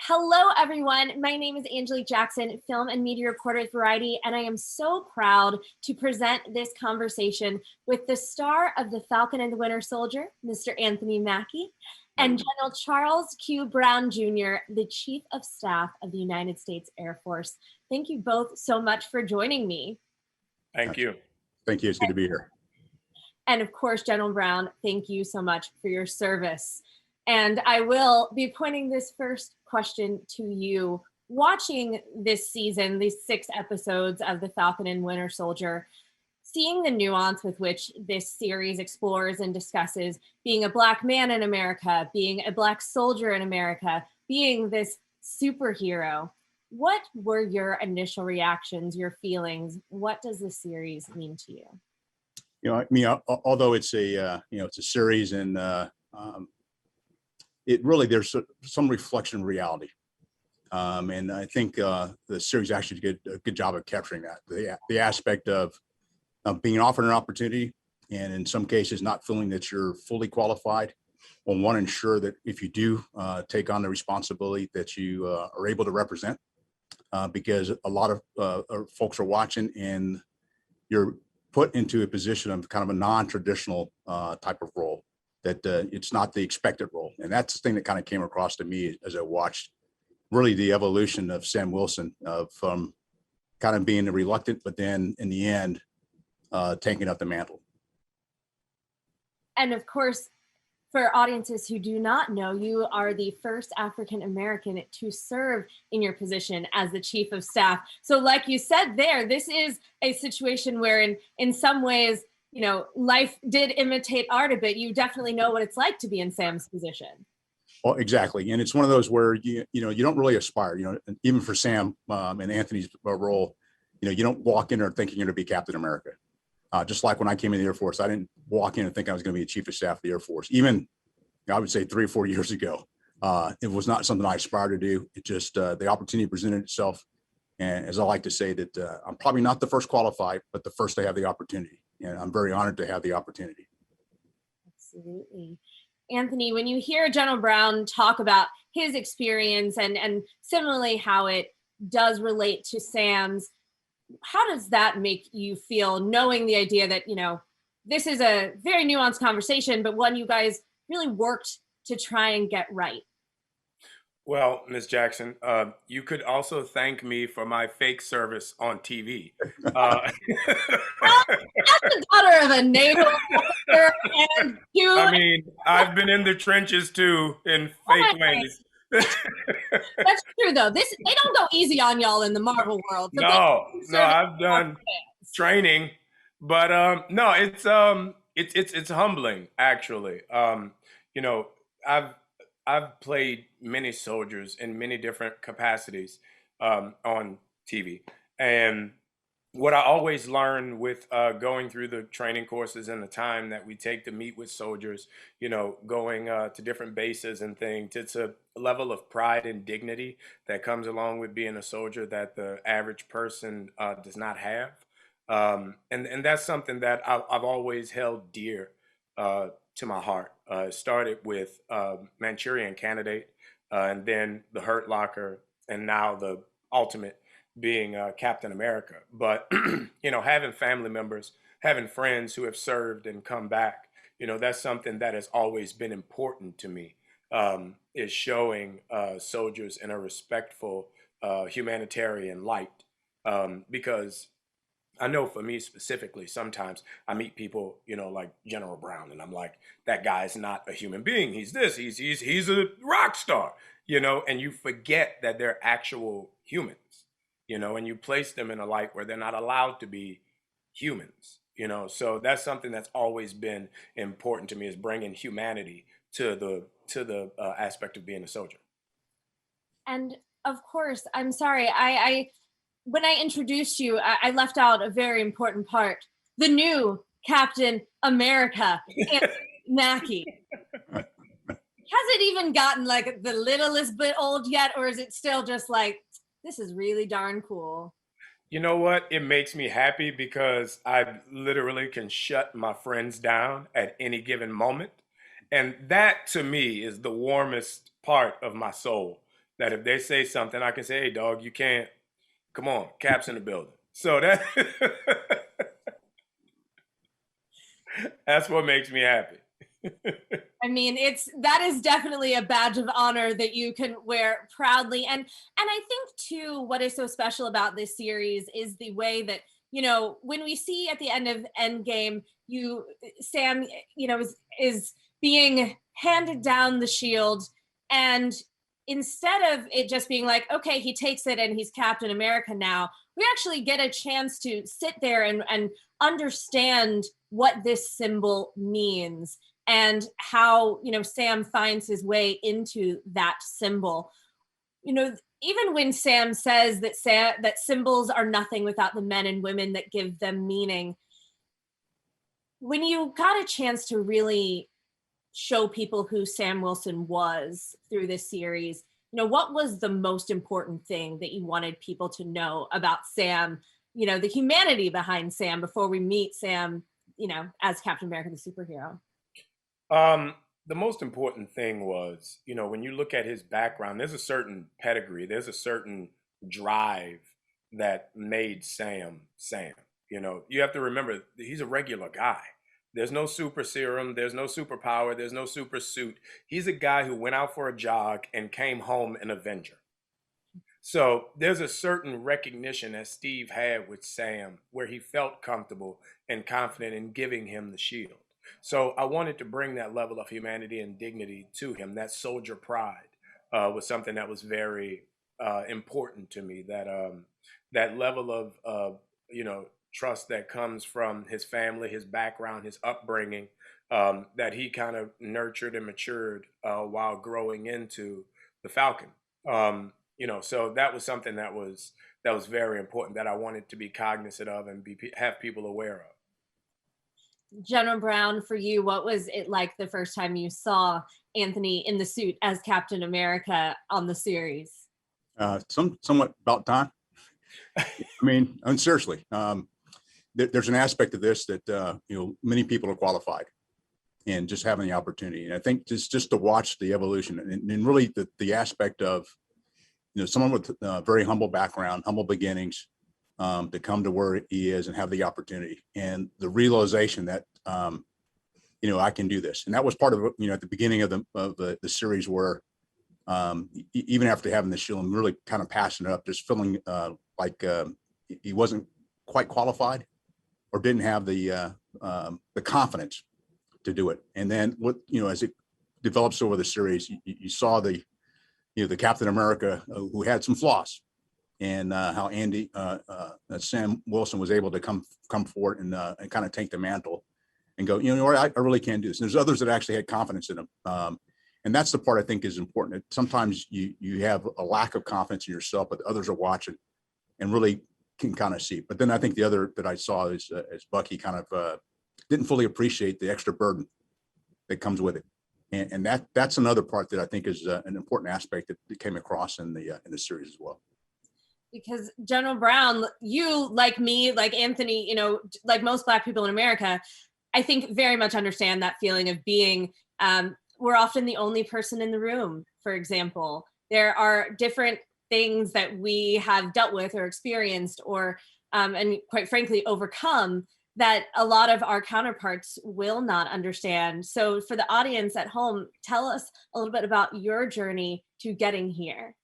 Hello, everyone. My name is Angelique Jackson, film and media reporter at Variety, and I am so proud to present this conversation with the star of The Falcon and the Winter Soldier, Mr. Anthony Mackie, and General Charles Q. Brown Jr., the Chief of Staff of the United States Air Force. Thank you both so much for joining me. Thank you. Thank you. It's good to be here. And of course, General Brown, thank you so much for your service. And I will be pointing this first question to you. Watching this season, these 6 episodes of The Falcon and Winter Soldier, seeing the nuance with which this series explores and discusses being a Black man in America, being a Black soldier in America, being this superhero, what were your initial reactions, your feelings? What does this series mean to you? You know, I mean, although it's a it's a series, and it really there's some reflection of reality, and I think the series actually did a good job of capturing that the aspect of being offered an opportunity, and in some cases not feeling that you're fully qualified. Well, want to ensure that if you do take on the responsibility, that you are able to represent, because a lot of folks are watching, and you're put into a position of kind of a non-traditional type of role, that it's not the expected role. And that's the thing that kind of came across to me as I watched really the evolution of Sam Wilson, from kind of being reluctant, but then in the end, taking up the mantle. And of course, for audiences who do not know, you are the first African-American to serve in your position as the Chief of Staff. So like you said there, this is a situation where in some ways, you know, life did imitate art a bit. You definitely know what it's like to be in Sam's position. Well, exactly. And it's one of those where you don't really aspire, even for Sam and Anthony's role, you don't walk in there thinking you're going to be Captain America. Just like when I came in the Air Force, I didn't walk in and think I was going to be a Chief of Staff of the Air Force. Even, I would say 3 or 4 years ago, it was not something I aspired to do. It just, the opportunity presented itself. And as I like to say, that I'm probably not the first qualified, but the first to have the opportunity. And I'm very honored to have the opportunity. Absolutely. Anthony, when you hear General Brown talk about his experience and similarly how it does relate to Sam's, how does that make you feel, knowing the idea that, this is a very nuanced conversation, but one you guys really worked to try and get right? Well, Ms. Jackson, you could also thank me for my fake service on TV. Well, as the daughter of a naval officer and you... I mean, I've been in the trenches too in fake ways. That's true, though. They don't go easy on y'all in the Marvel world. So no, I've done training, but no, it's humbling, actually. I've played many soldiers in many different capacities on TV, and what I always learn with going through the training courses and the time that we take to meet with soldiers, going to different bases and things, it's a level of pride and dignity that comes along with being a soldier that the average person does not have. And that's something that I've always held dear to my heart. It started with Manchurian Candidate, and then the Hurt Locker, and now the ultimate being Captain America. But, having family members, having friends who have served and come back, that's something that has always been important to me, is showing soldiers in a respectful humanitarian light. Because I know for me specifically, sometimes I meet people, like General Brown, and I'm like, that guy's not a human being. He's this, he's a rock star, and you forget that they're actual humans. And you place them in a light where they're not allowed to be humans, so that's something that's always been important to me, is bringing humanity to the aspect of being a soldier. And of course, I'm sorry, I when I introduced you, I left out a very important part. The new Captain America, Mackie. Has it even gotten like the littlest bit old yet, or is it still just like, this is really darn cool? You know what? It makes me happy because I literally can shut my friends down at any given moment. And that to me is the warmest part of my soul, that if they say something, I can say, hey, dog, you can't, come on, Cap's in the building. So that that's what makes me happy. I mean, that is definitely a badge of honor that you can wear proudly. And I think too, what is so special about this series is the way that, you know, when we see at the end of Endgame, Sam, you know, is being handed down the shield, and instead of it just being like, okay, he takes it and he's Captain America now, we actually get a chance to sit there and understand what this symbol means, and how, you know, Sam finds his way into that symbol. You know, even when Sam says that symbols are nothing without the men and women that give them meaning, when you got a chance to really show people who Sam Wilson was through this series, you know, what was the most important thing that you wanted people to know about Sam, you know, the humanity behind Sam, before we meet Sam, you know, as Captain America, the superhero? The most important thing was, you know, when you look at his background, there's a certain pedigree, there's a certain drive that made Sam Sam. You know, you have to remember he's a regular guy. There's no super serum, there's no superpower, there's no super suit. He's a guy who went out for a jog and came home an Avenger. So there's a certain recognition that Steve had with Sam where he felt comfortable and confident in giving him the shield. So I wanted to bring that level of humanity and dignity to him. That soldier pride was something that was very important to me. That level of you know, trust that comes from his family, his background, his upbringing, that he kind of nurtured and matured while growing into the Falcon. You know, so that was something that was very important, that I wanted to be cognizant of and have people aware of. General Brown, for you, what was it like the first time you saw Anthony in the suit as Captain America on the series? Somewhat about time. I mean, and seriously, there's an aspect of this that you know, many people are qualified, and just having the opportunity. And I think just to watch the evolution, and really the aspect of, you know, someone with a very humble background, humble beginnings, to come to where he is and have the opportunity, and the realization that you know, I can do this. And that was part of, you know, at the beginning of the series, where even after having the shield and really kind of passing it up, just feeling like he wasn't quite qualified, or didn't have the confidence to do it. And then what, you know, as it develops over the series, you saw the, you know, the Captain America who had some flaws, and how Sam Wilson was able to come forward and kind of take the mantle and go, you know, I really can do this. And there's others that actually had confidence in him. And that's the part I think is important. Sometimes you have a lack of confidence in yourself, but others are watching and really can kind of see. But then I think the other that I saw is Bucky kind of didn't fully appreciate the extra burden that comes with it. And that's another part that I think is an important aspect that came across in the series as well. Because General Brown, you, like me, like Anthony, you know, like most Black people in America, I think very much understand that feeling of being, we're often the only person in the room, for example. There are different things that we have dealt with or experienced, or, and quite frankly, overcome, that a lot of our counterparts will not understand. So for the audience at home, tell us a little bit about your journey to getting here.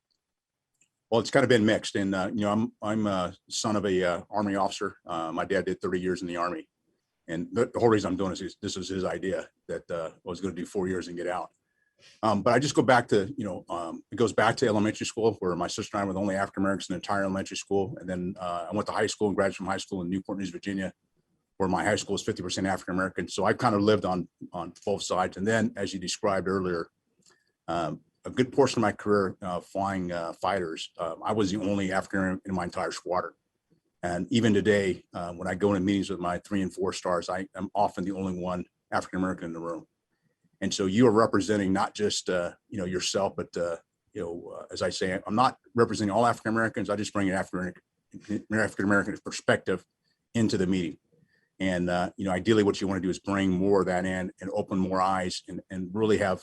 Well, it's kind of been mixed, and you know, I'm a son of a Army officer. My dad did 30 years in the Army, and the whole reason I'm doing this was his idea, that I was going to do 4 years and get out. But I just go back to, you know, it goes back to elementary school, where my sister and I were the only African Americans in the entire elementary school, and then I went to high school and graduated from high school in Newport News, Virginia, where my high school is 50% African American. So I've kind of lived on both sides. And then, as you described earlier, a good portion of my career flying fighters, I was the only African in my entire squadron. And even today, when I go into meetings with my 3 and 4 stars, I am often the only one African American in the room. And so you are representing not just you know, yourself, but you know, as I say, I'm not representing all African Americans. I just bring an African American perspective into the meeting. And you know, ideally, what you want to do is bring more of that in and open more eyes, and really have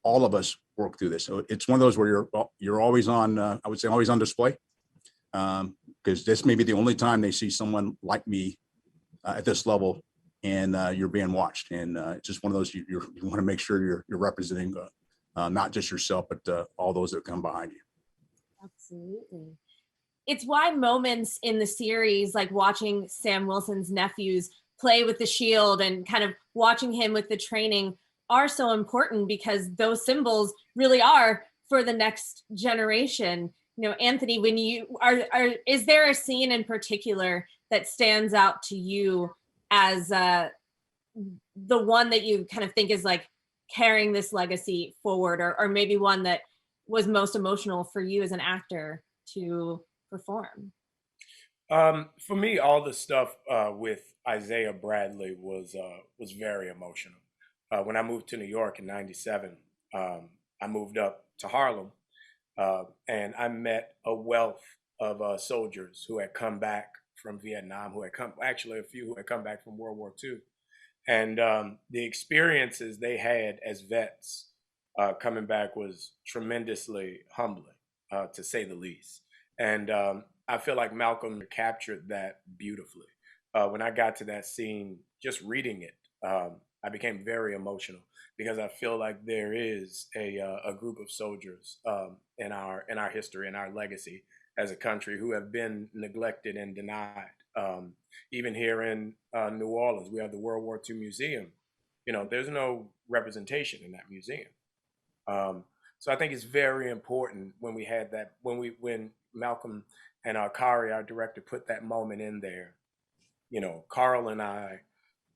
all of us work through this. So it's one of those where you're always on, I would say always on display, because this may be the only time they see someone like me at this level, and you're being watched. And it's just one of those, you want to make sure you're representing not just yourself, but all those that come behind you. Absolutely. It's why moments in the series, like watching Sam Wilson's nephews play with the shield and kind of watching him with the training, are so important, because those symbols really are for the next generation. You know, Anthony, when you is there a scene in particular that stands out to you as the one that you kind of think is like carrying this legacy forward, or maybe one that was most emotional for you as an actor to perform? For me, all the stuff with Isaiah Bradley was very emotional. When I moved to New York in '97, I moved up to Harlem, and I met a wealth of soldiers who had come back from Vietnam, actually a few who had come back from World War II. And the experiences they had as vets coming back was tremendously humbling, to say the least. And I feel like Malcolm captured that beautifully. When I got to that scene, just reading it, I became very emotional, because I feel like there is a group of soldiers in our history and our legacy as a country who have been neglected and denied. Even here in New Orleans, we have the World War II Museum. You know, there's no representation in that museum. So I think it's very important when we had that, when Malcolm and Kari, our director, put that moment in there. You know, Carl and I,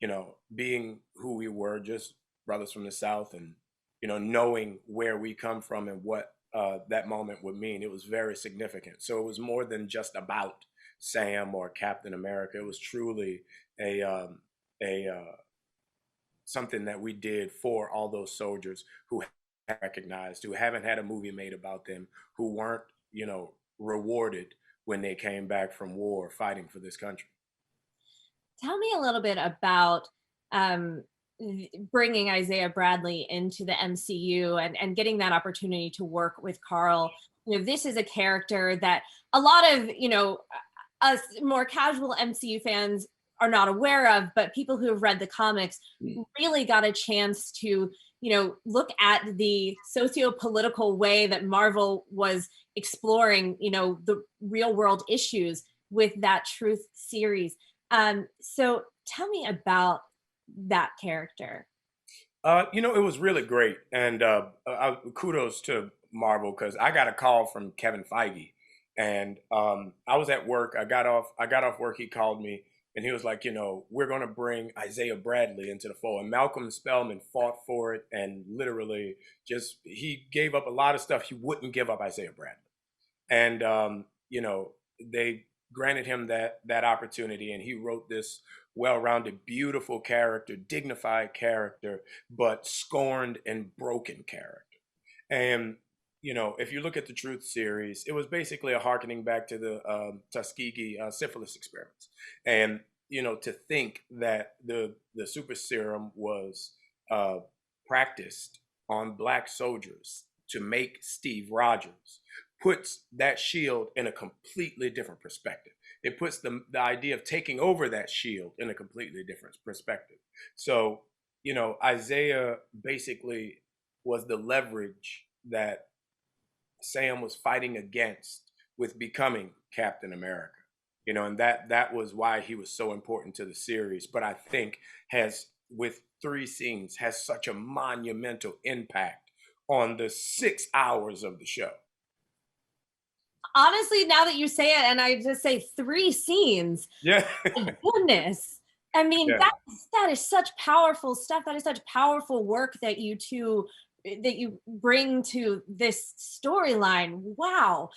you know, being who we were, just brothers from the South, and, you know, knowing where we come from and what that moment would mean, it was very significant. So it was more than just about Sam or Captain America. It was truly a something that we did for all those soldiers who recognized, who haven't had a movie made about them, who weren't, you know, rewarded when they came back from war fighting for this country. Tell me a little bit about um, bringing Isaiah Bradley into the MCU, and getting that opportunity to work with Carl. You know, this is a character that a lot of, you know, us more casual MCU fans are not aware of, but people who have read the comics really got a chance to, you know, look at the socio-political way that Marvel was exploring, you know, the real world issues with that Truth series. So tell me about that character. You know, it was really great, and kudos to Marvel, because I got a call from Kevin Feige, and I was at work. I got off work. He called me, and he was like, you know, we're going to bring Isaiah Bradley into the fold. And Malcolm Spellman fought for it, and literally just he gave up a lot of stuff he wouldn't give up Isaiah Bradley. And you know, they granted him that opportunity, and he wrote this well-rounded, beautiful character, dignified character, but scorned and broken character. And you know, if you look at the Truth series, it was basically a harkening back to the Tuskegee syphilis experiments. And you know, to think that the super serum was practiced on Black soldiers to make Steve Rogers puts that shield in a completely different perspective. It puts the idea of taking over that shield in a completely different perspective. So, you know, Isaiah basically was the leverage that Sam was fighting against with becoming Captain America. You know, and that was why he was so important to the series. But I think has, with 3 scenes, has such a monumental impact on the 6 hours of the show. Honestly, now that you say it, and I just say 3 scenes, Yeah. my goodness. I mean, Yeah. that is such powerful stuff. That is such powerful work that you bring to this storyline. Wow.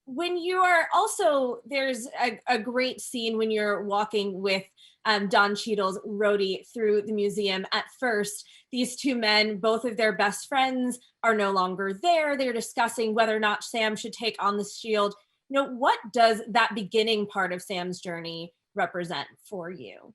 When you are also, there's a great scene when you're walking with Don Cheadle's Rhodey through the museum. At first, these 2 men, both of their best friends, are no longer there. They're discussing whether or not Sam should take on the shield. You know, what does that beginning part of Sam's journey represent for you?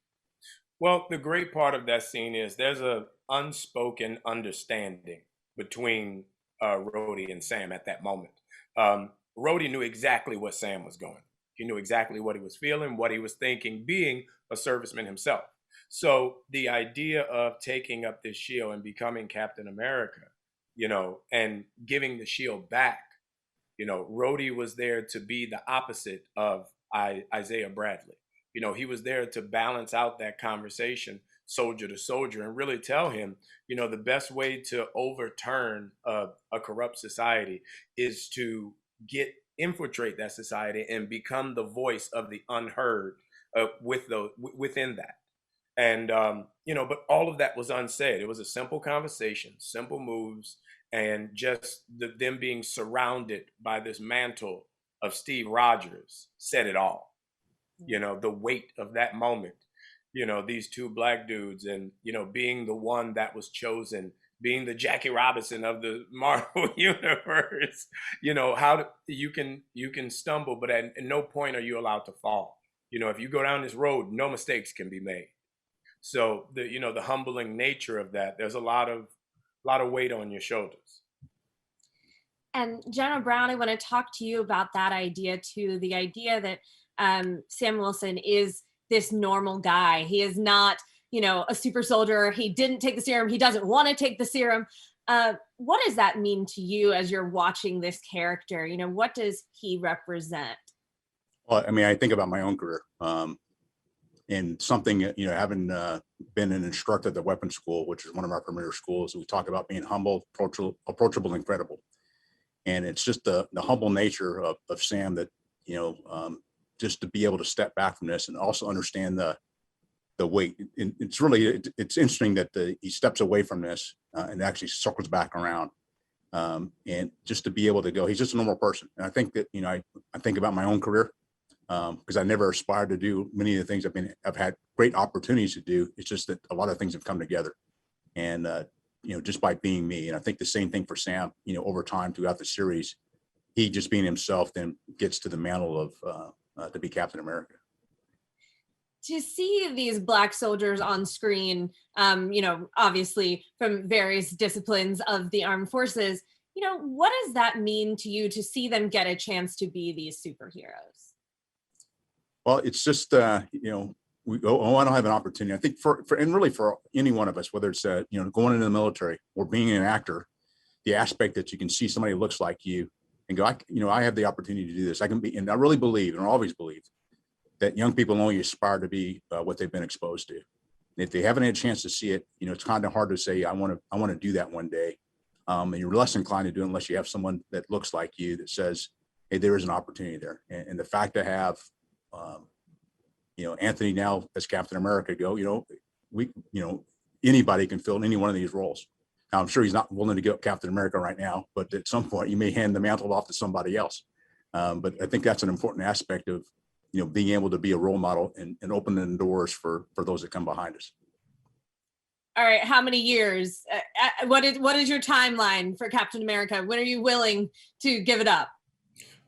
Well, the great part of that scene is there's a unspoken understanding between Rhodey and Sam at that moment. Rhodey knew exactly what Sam was going. He knew exactly what he was feeling, what he was thinking, being a serviceman himself. So the idea of taking up this shield and becoming Captain America, and giving the shield back, Rhodey was there to be the opposite of Isaiah Bradley. He was there to balance out that conversation, soldier to soldier, and really tell him, the best way to overturn a corrupt society is to infiltrate that society and become the voice of the unheard within that. And but all of that was unsaid. It was a simple conversation, simple moves, and just them being surrounded by this mantle of Steve Rogers said it all. The weight of that moment, these two Black dudes, and being the one that was chosen, being the Jackie Robinson of the Marvel universe. You can stumble, but at no point are you allowed to fall. If you go down this road, no mistakes can be made. So the humbling nature of that, there's a lot of weight on your shoulders. And Jenna Brown, I want to talk to you about that idea too. The idea that Sam Wilson is this normal guy. He is not, a super soldier. He didn't take the serum. He doesn't want to take the serum. What does that mean to you as you're watching this character? What does he represent? Well, I mean, I think about my own career. And something, having been an instructor at the weapons school, which is one of our premier schools, we talk about being humble, approachable, and credible. And it's just the humble nature of Sam that, just to be able to step back from this and also understand the weight. And it's interesting that he steps away from this and actually circles back around. And just to be able to go, he's just a normal person. And I think that, I think about my own career. Because I never aspired to do many of the things I've had great opportunities to do. It's just that a lot of things have come together, and just by being me. And I think the same thing for Sam. Over time throughout the series, he just being himself then gets to the mantle of to be Captain America. To see these Black soldiers on screen, obviously from various disciplines of the armed forces, what does that mean to you to see them get a chance to be these superheroes? Well, it's just, I don't have an opportunity. I think and really for any one of us, whether it's, going into the military or being an actor, the aspect that you can see somebody who looks like you and go, I have the opportunity to do this. I can be, and I really believe, and I always believe that young people only aspire to be what they've been exposed to. And if they haven't had a chance to see it, it's kind of hard to say, I want to do that one day. And you're less inclined to do it unless you have someone that looks like you that says, hey, there is an opportunity there. And the fact to have, Anthony now as Captain America anybody can fill any one of these roles. Now, I'm sure he's not willing to go Captain America right now, but at some point you may hand the mantle off to somebody else. But I think that's an important aspect of, being able to be a role model and opening doors for those that come behind us. All right. How many years? What is your timeline for Captain America? When are you willing to give it up?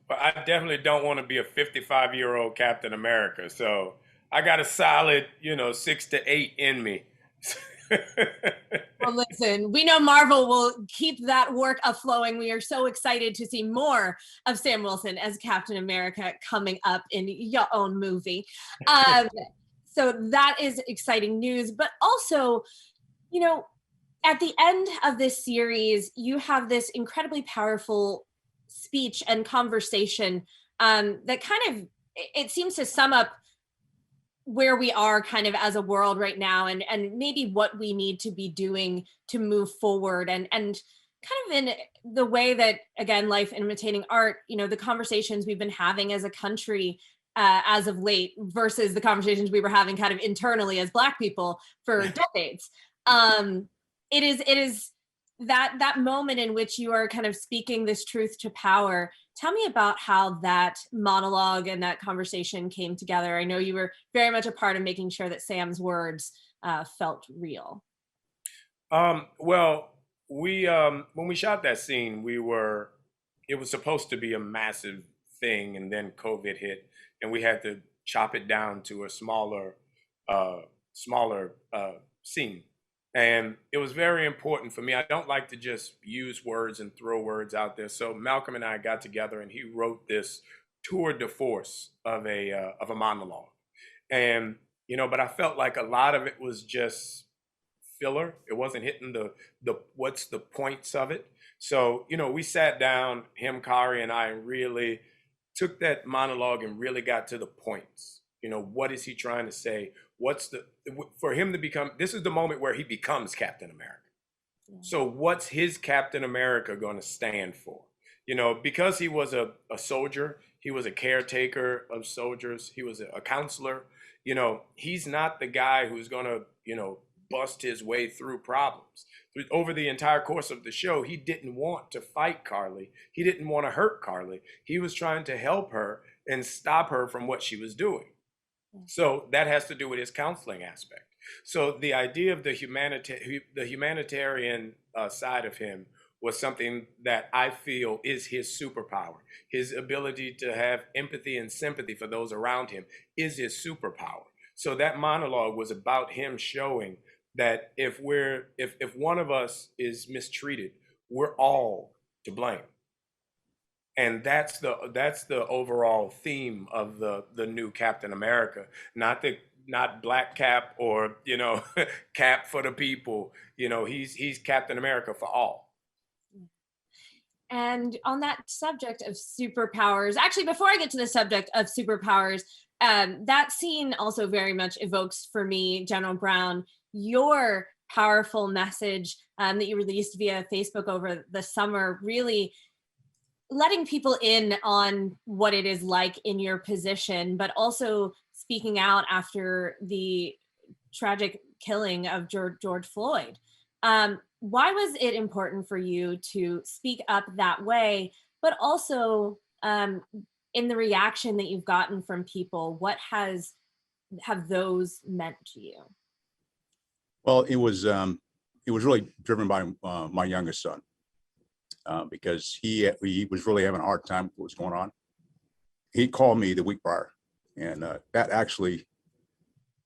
But I definitely don't want to be a 55-year-old Captain America. So I got a solid, 6 to 8 in me. Well, listen, we know Marvel will keep that work flowing. We are so excited to see more of Sam Wilson as Captain America coming up in your own movie. So that is exciting news. But also, at the end of this series, you have this incredibly powerful speech and conversation that kind of, it seems to sum up where we are kind of as a world right now, and maybe what we need to be doing to move forward, and kind of in the way that, again, life imitating art, the conversations we've been having as a country as of late versus the conversations we were having kind of internally as Black people for decades. It is that moment in which you are kind of speaking this truth to power. Tell me about how that monologue and that conversation came together. I know you were very much a part of making sure that Sam's words felt real. Well, we when we shot that scene, it was supposed to be a massive thing, and then COVID hit, and we had to chop it down to a smaller scene. And it was very important for me. I don't like to just use words and throw words out there. So Malcolm and I got together, and he wrote this tour de force of a monologue. And but I felt like a lot of it was just filler. It wasn't hitting the what's the points of it. So we sat down, him, Kari, and I, and really took that monologue and really got to the points. What is he trying to say? What's the for him to become? This is the moment where he becomes Captain America. So what's his Captain America going to stand for? Because he was a soldier, he was a caretaker of soldiers, he was a counselor. He's not the guy who's going to, bust his way through problems. Over the entire course of the show, he didn't want to fight Carly. He didn't want to hurt Carly. He was trying to help her and stop her from what she was doing. So that has to do with his counseling aspect. So the idea of the humanitarian side of him was something that I feel is his superpower. His ability to have empathy and sympathy for those around him is his superpower. So that monologue was about him showing that if one of us is mistreated, we're all to blame. And that's the overall theme of the new Captain America, not Black Cap or Cap for the people. He's Captain America for all. And on that subject of superpowers, actually, before I get to the subject of superpowers, that scene also very much evokes for me, General Brown, your powerful message that you released via Facebook over the summer, really letting people in on what it is like in your position, but also speaking out after the tragic killing of George Floyd. Why was it important for you to speak up that way, but also in the reaction that you've gotten from people, what have those meant to you? Well, it was really driven by my youngest son, because he was really having a hard time with what was going on. He called me the week prior, and that actually,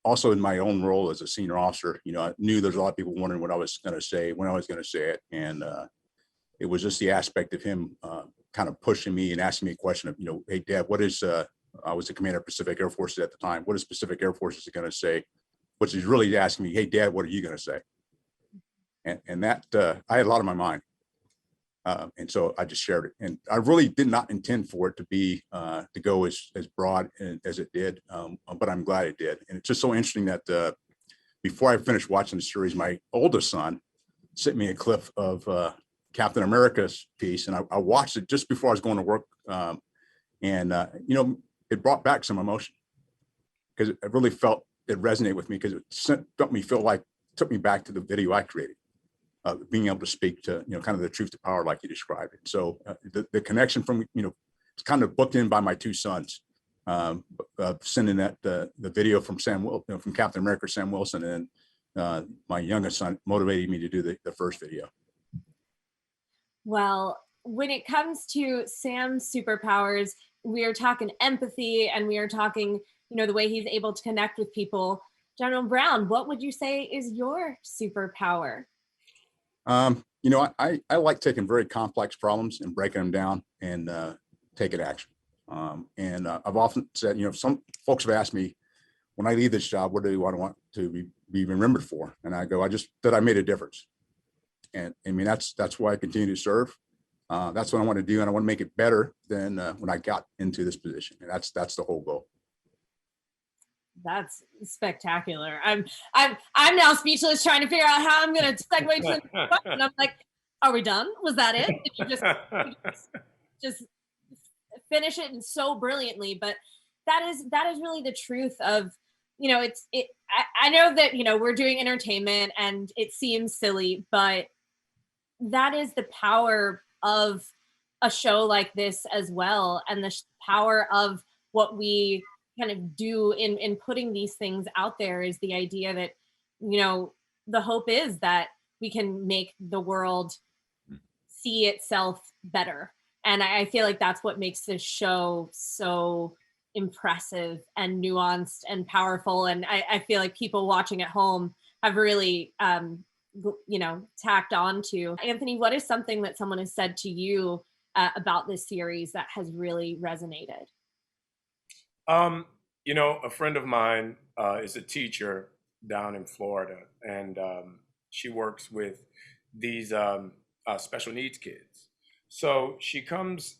also in my own role as a senior officer, I knew there's a lot of people wondering what I was going to say, when I was going to say it, and it was just the aspect of him kind of pushing me and asking me a question of, hey, Dad, what is? I was the commander of Pacific Air Forces at the time. What is Pacific Air Forces going to say? Which is really asking me, hey, Dad, what are you going to say? And that I had a lot on my mind. And so I just shared it, and I really did not intend for it to be to go as broad as it did, but I'm glad it did. And it's just so interesting that before I finished watching the series, my oldest son sent me a clip of Captain America's piece, and I watched it just before I was going to work, and it brought back some emotion, because I really felt it resonated with me, because it took me back to the video I created. Being able to speak to, kind of the truth to power, like you described it. So the connection from, it's kind of booked in by my two sons, sending that the video from from Captain America, Sam Wilson, and my youngest son motivated me to do the first video. Well, when it comes to Sam's superpowers, we are talking empathy, and we are talking, the way he's able to connect with people. General Brown, what would you say is your superpower? I like taking very complex problems and breaking them down and taking action. And I've often said, some folks have asked me, when I leave this job, what do I want to be remembered for? And I go, that I made a difference. And I mean, that's why I continue to serve. That's what I want to do, and I want to make it better than when I got into this position. And that's the whole goal. That's spectacular. I'm now speechless, trying to figure out how I'm going to segue to the next question. I'm like, are we done? Was that it? Did you just finish it and so brilliantly? But that is really the truth of, I know that, we're doing entertainment and it seems silly, but that is the power of a show like this as well. And the power of what we kind of do in putting these things out there is the idea that, the hope is that we can make the world see itself better. And I feel like that's what makes this show so impressive and nuanced and powerful. And I feel like people watching at home have really tacked on to. Anthony, what is something that someone has said to you about this series that has really resonated? A friend of mine is a teacher down in Florida, and she works with these special needs kids. So she comes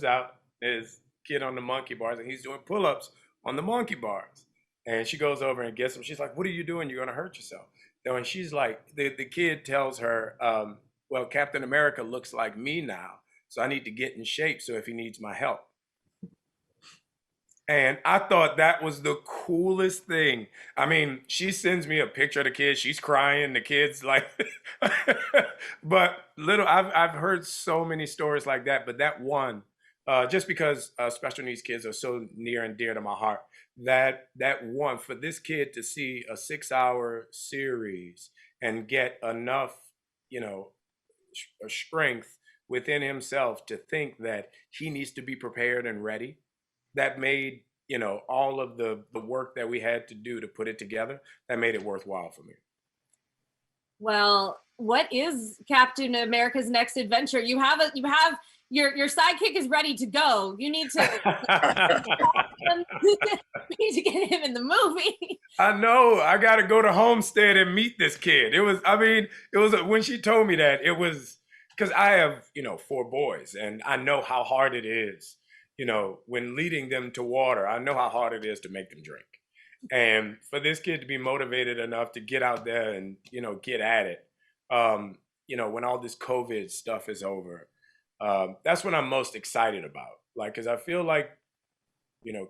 out as kid on the monkey bars, and he's doing pull-ups on the monkey bars. And she goes over and gets him. She's like, "What are you doing? You're gonna hurt yourself." And she's like, the kid tells her, "Well, Captain America looks like me now, so I need to get in shape. So if he needs my help." And I thought that was the coolest thing. I mean, she sends me a picture of the kid. She's crying. The kid's like, but I've heard so many stories like that. But that one, just because special needs kids are so near and dear to my heart, that one for this kid to see a 6-hour series and get enough, strength within himself to think that he needs to be prepared and ready, that made all of the work that we had to do to put it together, that made it worthwhile for me. Well, what is Captain America's next adventure? You have your sidekick is ready to go. You need to you need to get him in the movie. I know. I got to go to Homestead and meet this kid. It was when she told me that, it was because I have 4 boys, and I know how hard it is. When leading them to water, I know how hard it is to make them drink. And for this kid to be motivated enough to get out there and, get at it, when all this COVID stuff is over, that's what I'm most excited about. Like, because I feel like,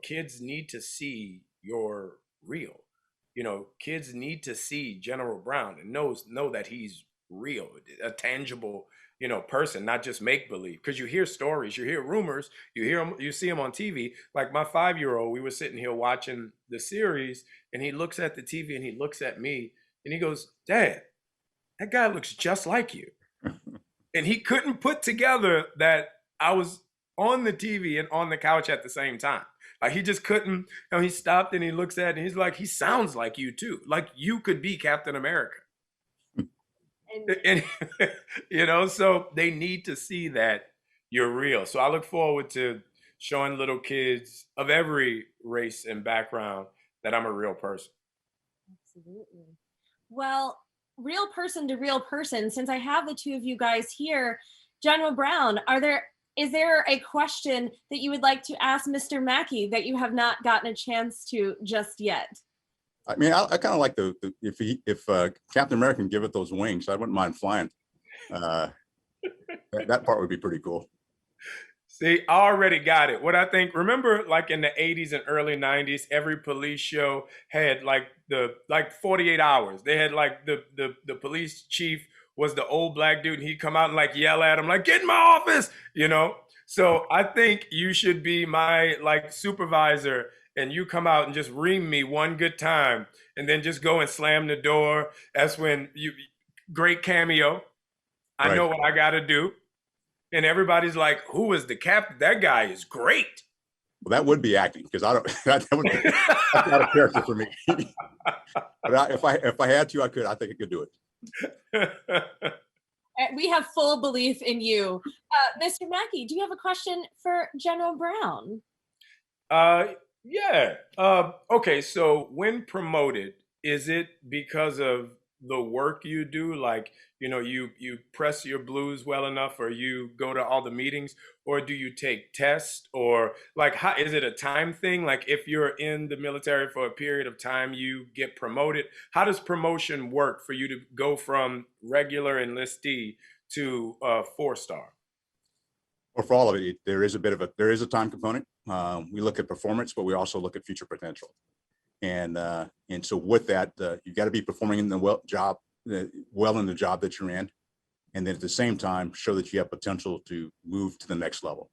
kids need to see you're real. Kids need to see General Brown and know that he's real, a tangible person, not just make believe. Because you hear stories, you hear rumors, you see them on TV. Like my 5-year-old, we were sitting here watching the series, and he looks at the TV and he looks at me and he goes, "Dad, that guy looks just like you." And he couldn't put together that I was on the TV and on the couch at the same time. Like he just couldn't. He stopped and he looks at it and he's like, "He sounds like you too. Like you could be Captain America." And so they need to see that you're real. So I look forward to showing little kids of every race and background that I'm a real person. Absolutely. Well, real person to real person, since I have the two of you guys here, General Brown, is there a question that you would like to ask Mr. Mackie that you have not gotten a chance to just yet? I mean, I kind of like if Captain America can give it those wings, I wouldn't mind flying. That part would be pretty cool. See, I already got it. What I think, remember like in the 80s and early 90s, every police show had like 48 hours. They had like the police chief was the old black dude, and he'd come out and like yell at him, like, "Get in my office," So I think you should be my like supervisor, and you come out and just ream me one good time and then just go and slam the door. That's when great cameo. I Right. know what I got to do. And everybody's like, "Who is the captain? That guy is great." Well, that would be acting, because I don't. That's not a character for me. But if I had to, I could. I think I could do it. We have full belief in you. Mr. Mackie, do you have a question for General Brown? Yeah. Okay. So when promoted, is it because of the work you do? Like, you press your blues well enough, or you go to all the meetings, or do you take tests, or like, how is it a time thing? Like if you're in the military for a period of time, you get promoted. How does promotion work for you to go from regular enlistee to 4-star? Or for all of it, there is a time component. We look at performance, but we also look at future potential. And so with that, you got to be performing in the job in the job that you're in, and then at the same time show that you have potential to move to the next level.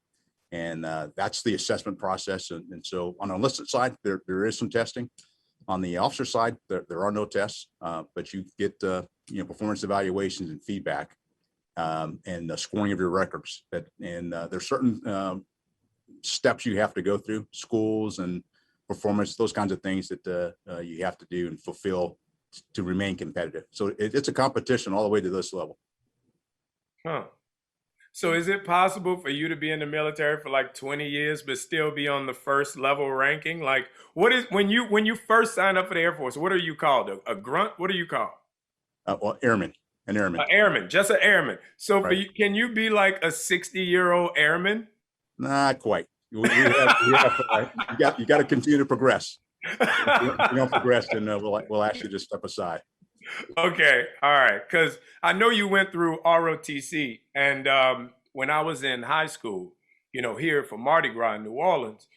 And that's the assessment process. And so on the enlisted side, there is some testing. On the officer side, there are no tests, but you get performance evaluations and feedback, and the scoring of your records. There's certain steps you have to go through, schools and performance, those kinds of things that you have to do and fulfill to remain competitive. So it's a competition all the way to this level. Huh. So is it possible for you to be in the military for like 20 years, but still be on the first level ranking? Like, what is, when you first signed up for the Air Force, what are you called? A grunt? What are you called? Well, airman, an airman. An airman, just an airman. So for Right. you, can you be like a 60-year-old airman? Not quite. You got to continue to progress. If you don't progress, then we'll actually just step aside. Okay, all right. Because I know you went through ROTC, and when I was in high school, here for Mardi Gras in New Orleans,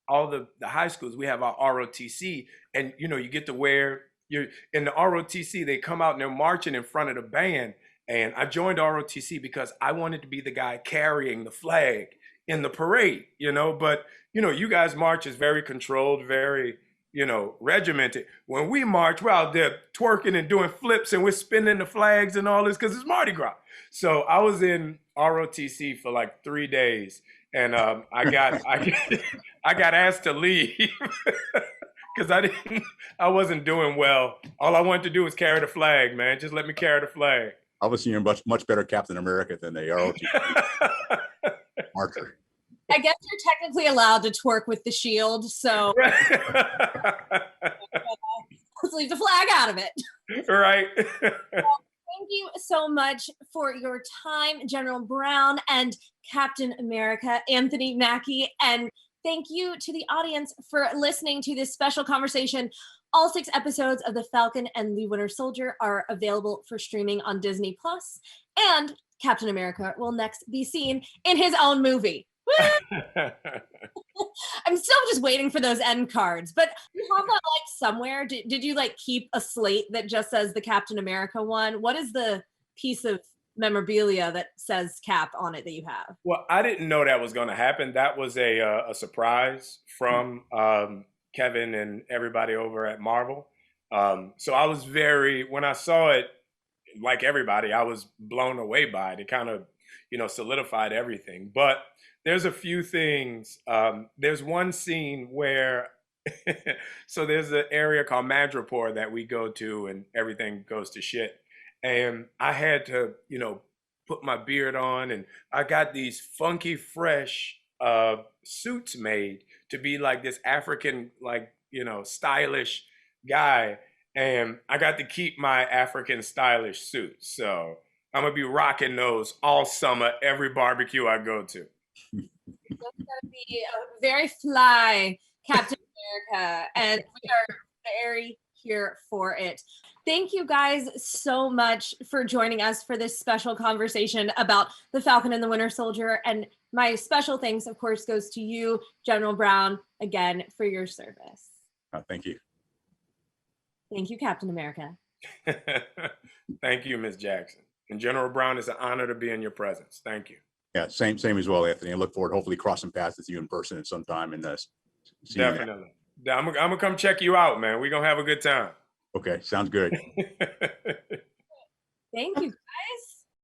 all the high schools, we have our ROTC, and you get to wear you're in the ROTC. They come out and they're marching in front of the band, and I joined ROTC because I wanted to be the guy carrying the flag in the parade. But you guys march is very controlled, very regimented. When we march, we're out there twerking and doing flips and we're spinning the flags and all this because it's Mardi Gras. So I was in ROTC for like 3 days, and I got asked to leave because I wasn't doing well. All I wanted to do was carry the flag, man. Just let me carry the flag. Obviously, you're much better Captain America than they are marcher. I guess you're technically allowed to twerk with the shield, so let's leave the flag out of it. Right. Thank you so much for your time, General Brown and Captain America, Anthony Mackie, and thank you to the audience for listening to this special conversation. All 6 episodes of The Falcon and the Winter Soldier are available for streaming on Disney+, and Captain America will next be seen in his own movie. I'm still just waiting for those end cards, but you have that like somewhere. Did you like keep a slate that just says the Captain America one? What is the piece of memorabilia that says Cap on it that you have? Well, I didn't know that was going to happen. That was a surprise from Kevin and everybody over at Marvel. So I was when I saw it, like everybody, I was blown away by it. It kind of, solidified everything. But there's a few things. There's one scene where, so there's an area called Madripoor that we go to and everything goes to shit. And I had to, put my beard on, and I got these funky, fresh suits made to be like this African, like, stylish guy. And I got to keep my African stylish suits. So I'm going to be rocking those all summer, every barbecue I go to. That's going to be a very fly Captain America, and we are very here for it. Thank you guys so much for joining us for this special conversation about The Falcon and the Winter Soldier. And my special thanks, of course, goes to you, General Brown, again, for your service. Thank you. Thank you, Captain America. Thank you, Ms. Jackson. And General Brown, it's an honor to be in your presence. Thank you. Yeah, same as well, Anthony. I look forward to hopefully crossing paths with you in person at some time in this. Definitely. I'm gonna come check you out, man. We're gonna have a good time. Okay, sounds good. Thank you, guys.